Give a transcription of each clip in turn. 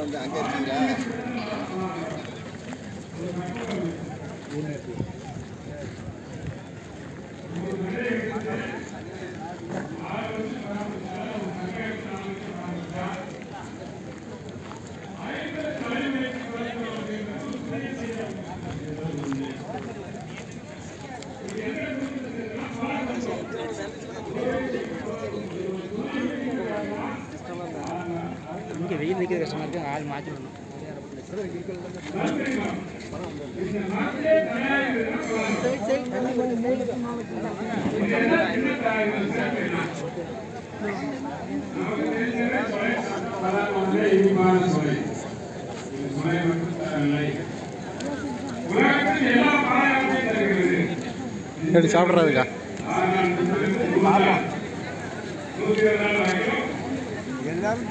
வந்து அங்கே இருக்கீங்களா? இங்கே வெயில் நிற்கிற கஷ்டமாக இருக்குது. ஆள் மாற்றி விடணும். எப்படி சாப்பிட்றதுக்கா? எல்லாரும்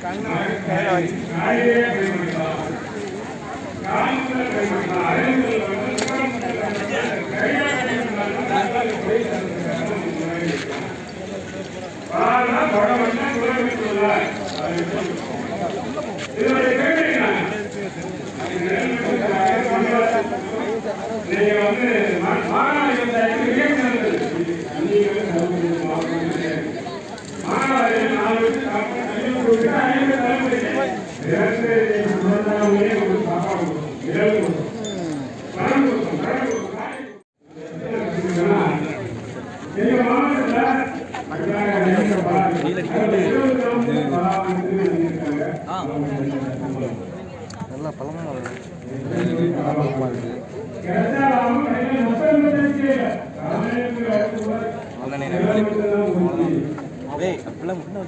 நல்லா பழமாக அப்படிலாம் முன்ன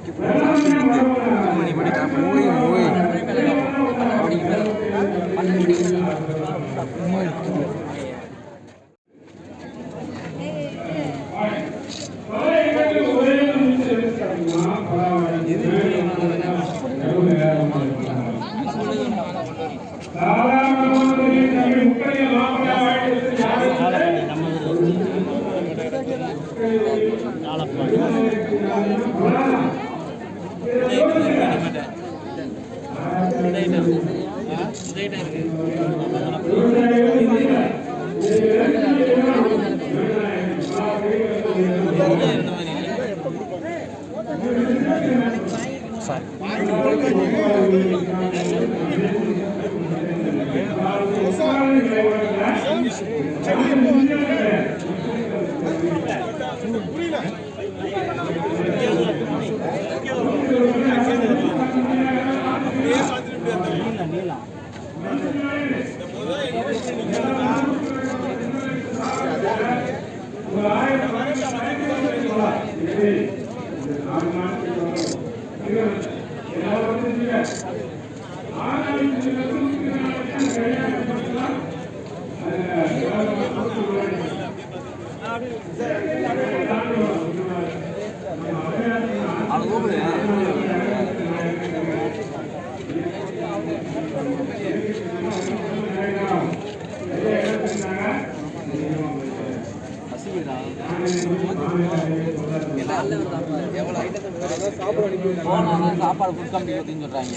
சாப்பாடு கொடுக்காம அப்படின்னு சொல்றாங்க.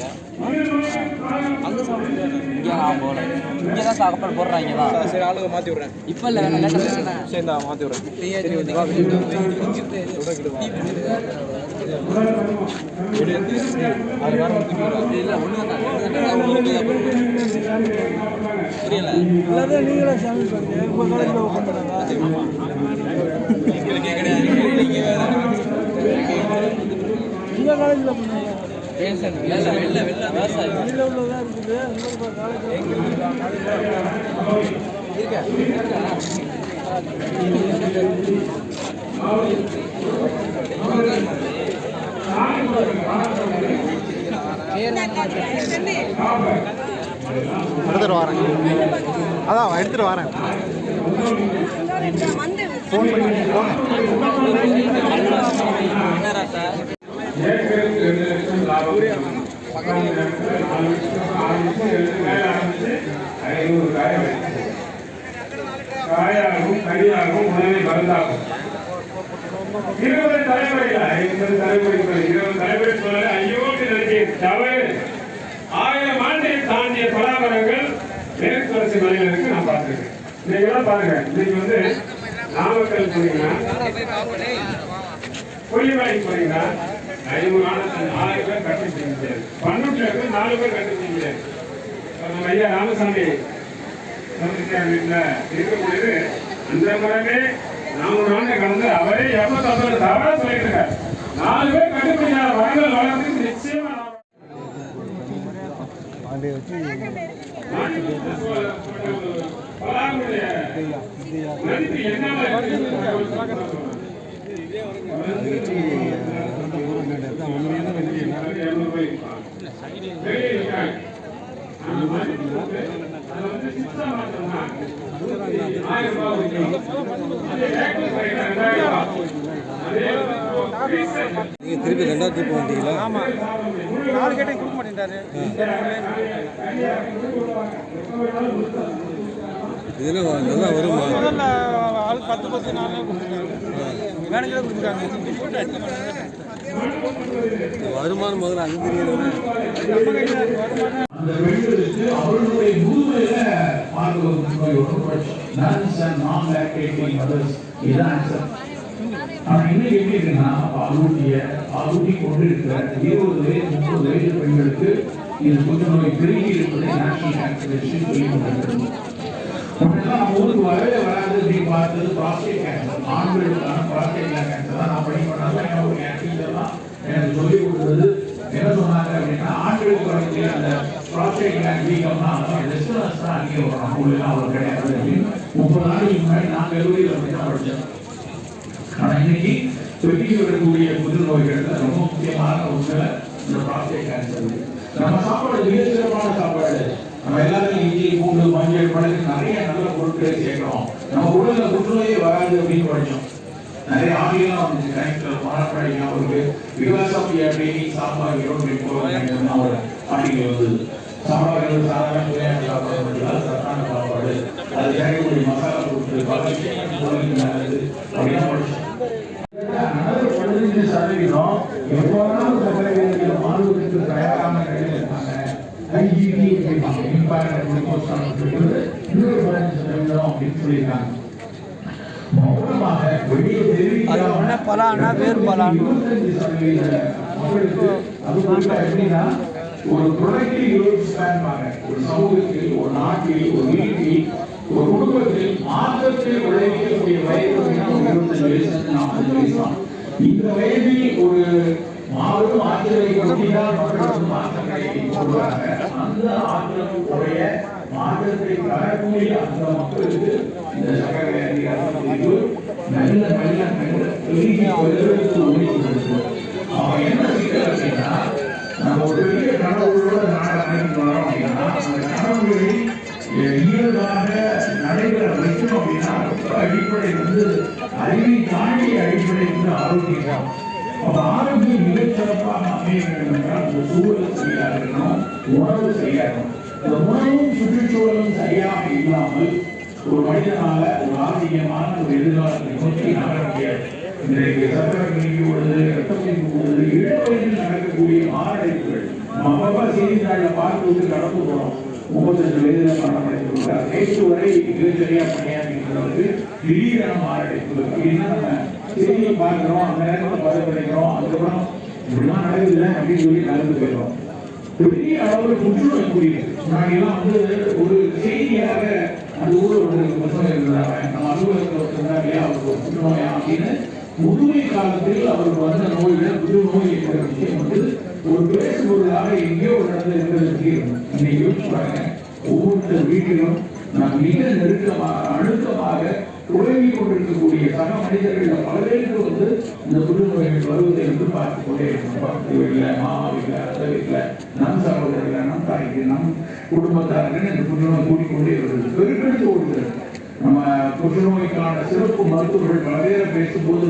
அங்கே இங்கே நான் போகல, இங்கே தான் சாப்பாடு போடுறாங்க தான். சரி, ஆளுங்க மாற்றி விட்றேன். இப்போ இல்லை, வேணாம் சரி, நான் மாற்றி விட்றேன். அது வேறு இல்லை, ஒன்று தான் புரியல. நீங்களே சாமி பண்ணுங்க, உங்கள் காலேஜில் ஓப்பன் பண்ணாங்க. எங்களுக்கே கிடையாது, உங்கள் காலேஜில் பண்ணாங்க. வெளில உள்ளதாக இருக்குது. எடுத்துட்டு வரேன், அதான் எடுத்துட்டு வரேன். ஃபோன் பண்ணி போங்க. காயாகும் கனியாகும் உணவை மருந்தாகும். 20 தலைமுறைகள் 50 தலைமுறைகள் 20 தலைமுறை சொல்ல ஐயோக்கு நினைச்சு தவறு 1000 ஆண்டு தாண்டிய பலாமரங்கள் மேற்கு தொடர்ச்சி மலையில இருக்கு. நான் பார்த்துருக்கேன். நீங்க எல்லாம் பாருங்க. இன்னைக்கு வந்து நாமக்கல் போனீங்கன்னா, கொல்லிமலைக்கு போனீங்கன்னா 6 பேர் கண்டுபிடிக்க முடியாது. பன்னூட்டில் இருக்கு 4 பேர் கண்டுபிடிக்க முடியாது. நம்ம ஐயா ராமசாமி வீட்டில் இருக்கக்கூடியது அந்த மரமே 400 ஆண்டு கடந்து அவரே 250 தவறா சொல்லிட்டு இருக்காரு. 4 பேர் கண்டுபிடிக்காத மரங்கள் வளர்ந்து நிச்சயமா மதிப்பு நீங்க திருப்பி 2வது ட்ரிப் வந்தீங்களா? ஆமா, 4 கேட்டையும் கொடுக்க மாட்டேன்டாரு. இதெல்லாம் நல்லா வருமா? முதல்ல ஆள் 10 நாளே கொடுத்துருக்காங்க, மேனேஜரே கொடுத்துருக்காங்க. வருமானம் முதல்ல அது தெரியல. அந்த பெண்களுக்கு அவர்களுடைய முதுமையில ஆனா இன்னைக்கு எப்படி இருக்குன்னா பாலூட்டி கொண்டு இருக்கிற 20 வயது 30 வயது பெண்களுக்கு இந்த புற்றுநோய் பெருகி இருப்பதை நேஷனல் கேன்சர் சொல்லி கொண்டிருக்கிறது. நம்ம ஊருக்கு வரவே வராது அப்படின்னு பார்த்தது ப்ராஸ்டேட் கேன்சர். ஆண்களுக்கான ப்ராஸ்டேட் கேன்சர் தான் நான் படிப்பேன். ஒரு டீச்சர்லாம் எனக்கு சொல்லிக் கொடுத்தது என்ன சொன்னாங்க அப்படின்னா, ஆண்களுக்கு வரக்கூடிய அந்த ப்ராஸ்டேட் கிளாண்ட் வீக்கம்னா ரெஸ்டரன்ஸ் தான் அங்கே வரும், நம்மளுக்கு அவர் கிடையாது அப்படின்னு 30 நாளைக்கு முன்னாடி நான் கல்லூரியில் அப்படி தான் படித்தேன். ஆனால் இன்னைக்கு பெருகி வரக்கூடிய புற்றுநோய்கள் ரொம்ப முக்கியமான ஒன்று இந்த ப்ராஸ்டேட் கேன்சர். நம்ம சாப்பாடு மிக சிறப்பான சாப்பாடு. நம்ம எல்லாரும் இஞ்சி பூண்டு மஞ்சள் பழகு நிறைய நல்ல பொருட்களை சேர்க்கிறோம். நம்ம உடல்ல புற்றுநோயே வராது அப்படின்னு படிச்சோம். நிறைய ஆடியெல்லாம் வந்துச்சு. கணக்கில் பாராட்டுறாங்க அவருக்கு விவசாயம் டெய்லி சாப்பாடு ஒரு ஆடிகள் வந்தது. சாப்பாடு சாதாரண விளையாட்டு சாப்பாடு மட்டும் சத்தான சாப்பாடு, அது கிடைக்கக்கூடிய மசாலா பொருட்கள் பழகு நல்லது அப்படின்னு படிச்சோம். 15% எப்போனாலும் சர்க்கரை மாணவர்களுக்கு தயாரான நிலையில் இருக்காங்க. ஐஜிபி அப்படின்னு சொல்லியிருக்காங்க. மௌனமாக வெளியே தெரிவிக்காம பலானா வேறு பலான் 25% அது குறிப்பா எப்படின்னா ஒரு ப்ரொடக்டிவ் லைஃப் ஸ்பேன் பாருங்க. ஒரு சமூகத்தில், ஒரு நாட்டில், ஒரு வீட்டில், ஒரு குடும்பத்தில் மாற்றத்தை விளைவிக்கக்கூடிய வயது 25 வயசு 40 வயசு தான். இந்த வயதில் ஒரு மாபெரும் ஆற்றலை கொண்டினால் மக்களுக்கு மாற்றங்களை சொல்றாங்க. அந்த ஆற்றலுடைய மாற்றத்தை தரக்கூடிய அந்த மக்களுக்கு இந்த சக்கரை வியாதி நல்ல நல்ல நல்ல பெருகி ஓடிக்கொண்டிருக்கு. அவன் என்ன சிக்கல் அப்படின்னா, நம்ம ஒரு பெரிய கனவுகளோட நாடகம் வரோம் அப்படின்னா அந்த கனவுகளை இயல்பாக நடைபெற வைக்கணும் அப்படின்னா அடிப்படை அறிவை தாண்டி அடிப்படை ஆரோக்கியம். அப்ப ஆரோக்கியம் மிகச்சிறப்பாக அமைய வேண்டும் என்றால் அந்த சூழல் சரியாக இருக்கணும், உணவு சரியாக இருக்கணும். இந்த உணவும் சுற்றுச்சூழலும் சரியாக இல்லாமல் ஒரு மனிதனால ஒரு ஆரோக்கியமான ஒரு எதிர்காலத்தை நோக்கி நகர முடியாது. இன்றைக்கு சர்க்கரை நீக்கி உள்ளது, ரத்தம் நீக்கி உள்ளது, இளவயதில் நடக்கக்கூடிய மாரடைப்புகள் நம்ம செய்தித்தாளில் பார்த்து விட்டு கடந்து போறோம். 35 வயதுல மரணமடைந்துள்ளார். நேற்று வரை மிகச்சரியா பணியாற்றுகிறவருக்கு திடீரென மாரடைப்பு அப்படின்னா நம்ம செய்தியை பார்க்கிறோம், அந்த நேரத்தில் பதப்படுகிறோம், அதுக்கப்புறம் இப்படிலாம் நடக்குதுல அப்படின்னு சொல்லி நடந்து போயிடும். பெரிய அளவில் புற்றுநோய் புரியுது. முன்னாடியெல்லாம் ஒரு செய்தியாக அந்த ஊரில் ஒரு பசங்க இருந்தாங்க, நம்ம அலுவலகத்தில் ஒருத்தர் இல்லையா அவருக்கு ஒரு புற்றுநோயா அப்படின்னு முதுமை காலத்தில் அவருக்கு வந்த நோய்கள் புற்றுநோய் என்ற விஷயம் ஒரு பேசுபொருளாக எங்கேயோ ஒரு இடத்துல இருக்கிறதுக்கு இன்னைக்கு யோசிச்சு பாருங்க. ஒவ்வொரு வீட்டிலும் நாம் மிக நெருக்கமாக அழுத்தமாக உறங்கி கொண்டிருக்கக்கூடிய சக மனிதர்கள் பல பேருக்கு இந்த புற்றுநோய்கள் வருவதை பார்த்துக் கொண்டே இருக்கணும். பக்கத்து வீட்டில், மாமா வீட்டில், அந்த வீட்டில், நம் சகோதரர்கள், நம் தாய்க்கு, நம் குடும்பத்தார்கள் இந்த புற்றுநோய் கூட்டிக்கொண்டே வருது, பெருக்கெடுத்து ஓடுகிறது. நம்ம புற்றுநோய்க்கான சிறப்பு மருத்துவர்கள் பல பேரை பேசும்போது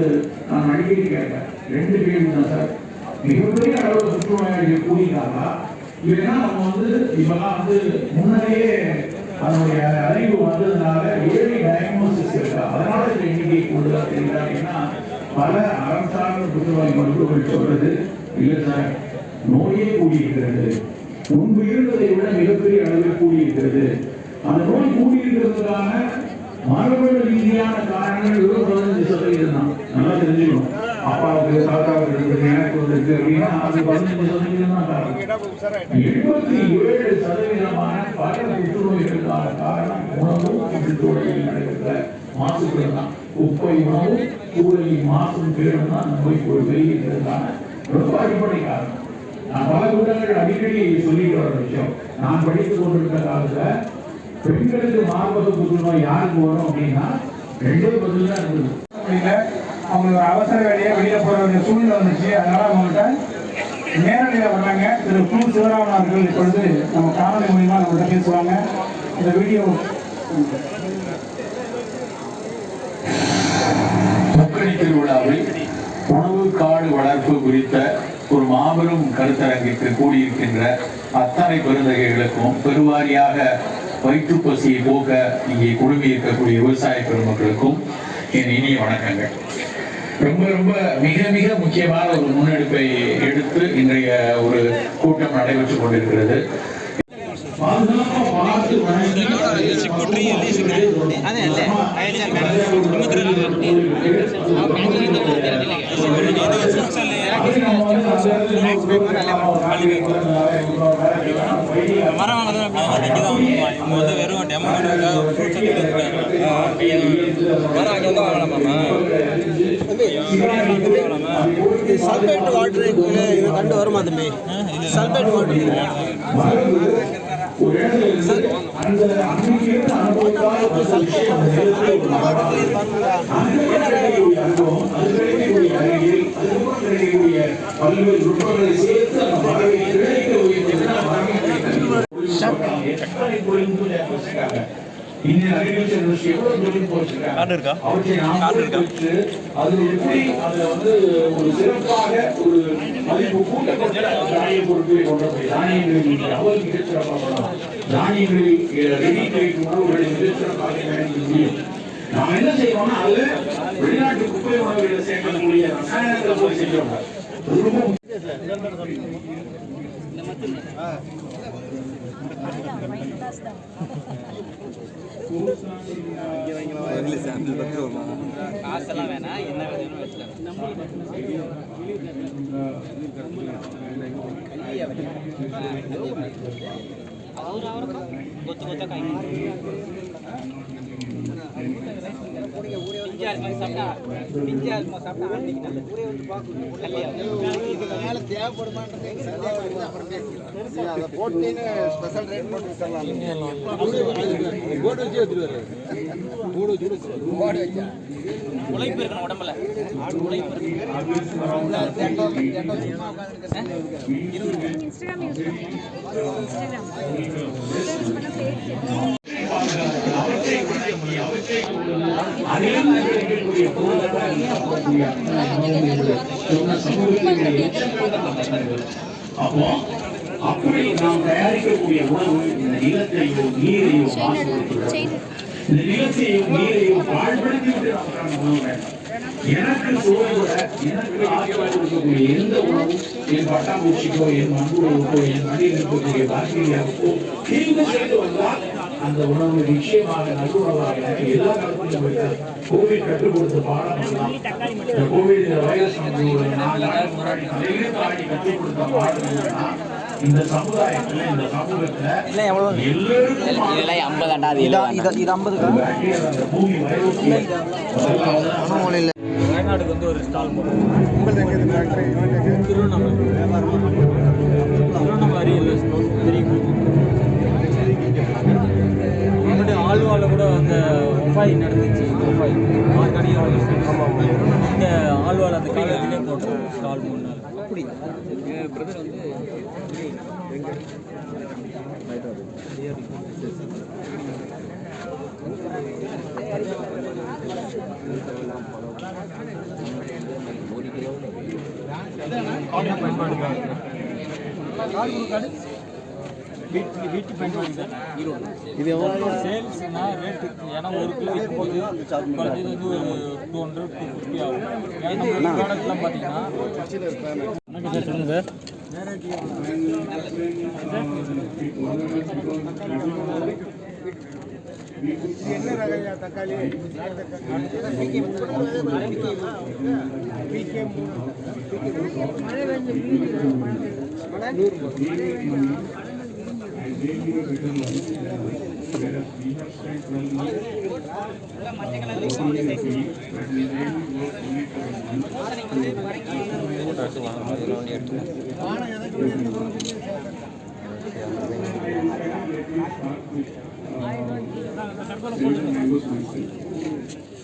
நான் அடிக்கடி கேட்பேன், 2 கேள்வி தான் சார். மிகப்பெரிய அளவில் புற்றுநோயாளிகள் கூடினாங்களா, இல்லைன்னா நம்ம இப்பெல்லாம் முன்னாடியே அதனுடைய அறிவு வந்ததுனால ஏழை டயக்னோசிஸ் இருக்கா, அதனால இந்த எண்ணிக்கை கூடுதலா தெரியுதா அப்படின்னா பல அரசாங்க புற்றுநோய் மருத்துவர்கள் சொல்றது இல்லை சார், நோயே கூடியிருக்கிறது. முன்பு இருந்ததை விட மிகப்பெரிய அளவில் கூடியிருக்கிறது. அந்த நோய் கூடியிருக்கிறதுக்கான மரபணு ரீதியான காரணங்கள் வெறும் 15% தான். நல்லா தெரிஞ்சுக்கணும். அப்பாவுக்கு தாத்தாவுக்கு இருக்குது, எனக்கு இருக்கு அப்படின்னா அது 15% தான் காரணம். 87% பல புற்றுநோய்களுக்கான காரணம் உணவும் சுற்றுச்சூழலில் நடைபெற்ற மாசுகள் தான். குப்பை உணவு சூழலில் மாசும் பேரும் தான் அந்த நோய்க்கு ஒரு வெளியிட்டதுக்கான ரொம்ப அடிப்படை காரணம். நான் பல கூட்டங்கள் அடிக்கடி சொல்லிட்டு வர விஷயம். நான் படித்துக் கொண்டிருந்த காலத்துல பெண்களுக்கு மார்பக புற்றுநோய் யாருக்கு வரும் அப்படின்னா 2 பதில் தான் இருந்தது. அவங்களுக்கு அவசர வேலையை வெளியில போற வேண்டிய சூழ்நிலை வந்துச்சு. அதனால அவங்கள்ட்ட நேரடியில் வர்றாங்க. திரு கு. சிவராமன் அவர்கள் இப்பொழுது நம்ம காணொலி மூலியமா நம்மள்கிட்ட பேசுவாங்க. இந்த வீடியோ முக்கணி திருவிழாவில் உணவு காடு வளர்ப்பு குறித்த ஒரு மாபெரும் கருத்தரங்கிற்கு கூடியிருக்கின்ற அத்தனை பெருந்தகைகளுக்கும் பெருவாரியாக வயிற்றுப்பசியை போக்க இங்கே குழுமி இருக்கக்கூடிய விவசாய பெருமக்களுக்கும் என் இனிய வணக்கங்கள். ரொம்ப ரொம்ப மிக மிக முக்கியமான ஒரு முன்னெடுப்பை எடுத்து இன்றைய ஒரு கூட்டம் நடைபெற்றுக் கொண்டிருக்கிறது. சல்பேட் வாட்டர் இது கண்டு வருமா தம்பி? Sulphate water Indian agriculture university எவ்வளவு தொழில் போச்சிருக்காங்க. அவற்றை நாம் பெற்று அது எப்படி அதுல வந்து ஒரு சிறப்பாக ஒரு மதிப்பு கூட்டப்பட்ட தானிய பொருட்களை கொண்டு போய் தானியங்களில் அவல் மிகச்சிறப்பாக பண்ணலாம். தானியங்களில் ரெடி டைப் உணவுகளை மிகச்சிறப்பாக பயணிக்க முடியும். நாம் என்ன செய்யறோம்னா அதுல வெளிநாட்டு குப்பை உணவுகளை சேர்க்கக்கூடிய ரசாயனங்களை போய் செஞ்சோம். காசெல்லாம் வேணாம், என்ன வேணும் கொத்து கொத்தா காய் உழைப்பு இருக்கணும் உடம்புல. அப்போ அப்படி நாம் தயாரிக்கக்கூடிய உணவு இந்த நிலத்தையோ நீரையோ மாசுபடுத்துகிறது. இந்த நிலத்தையும் நீரையும் பாழ்படுத்திவிட்டு நாம் உணவு வேண்டாம். எனக்கு சுவையோட எனக்கு ஆதரவாக இருக்கக்கூடிய எந்த உணவும் என் பட்டாம்பூச்சிக்கோ என் மண்புழுவுக்கோ என் மடியில் இருக்கக்கூடிய பாக்டீரியாவுக்கோ தீங்கு செய்து வந்தால் அந்த உணவு நிச்சயமாக நல்லுணவாக எனக்கு எல்லா காலத்திலும் வைத்தார். கோவிட் கற்றுக் கொடுத்த பாடம் எல்லாம் இந்த கோவிட் வைரஸ் கற்றுக் கொடுத்த பாடம் என்னன்னா இந்த சமுதாயத்துல இந்த சமூகத்துல எல்லாருக்கும் வயநாடுக்கு வந்து ஒரு ஸ்டால் போடுறோம். திருவண்ணாமலை தெரியுமா? முன்னாடி ஆழ்வாவில் கூட அந்த ஒஃபாய் நடந்துச்சு. ஒஃபாய் ஆர்கானிக் இந்த ஆழ்வாவில் அந்த காலேஜ்லேயே போட்டோம் ஸ்டால் 3 நாள். அப்படி என் பிரதர் வந்து வீட்டு பயன்பாடு இது எவ்வளோ சேல்ஸ்னா ரேட்டு? ஏன்னா 1 கிலோ விற்கும்போது குறைஞ்சது வந்து ஒரு 200 250 ஆகும். ஏன்னா நம்ம ப்ராடக்ட்லாம் பார்த்தீங்கன்னா சொல்லுங்கள் சார். என்ன ரகையா தக்காளி Mango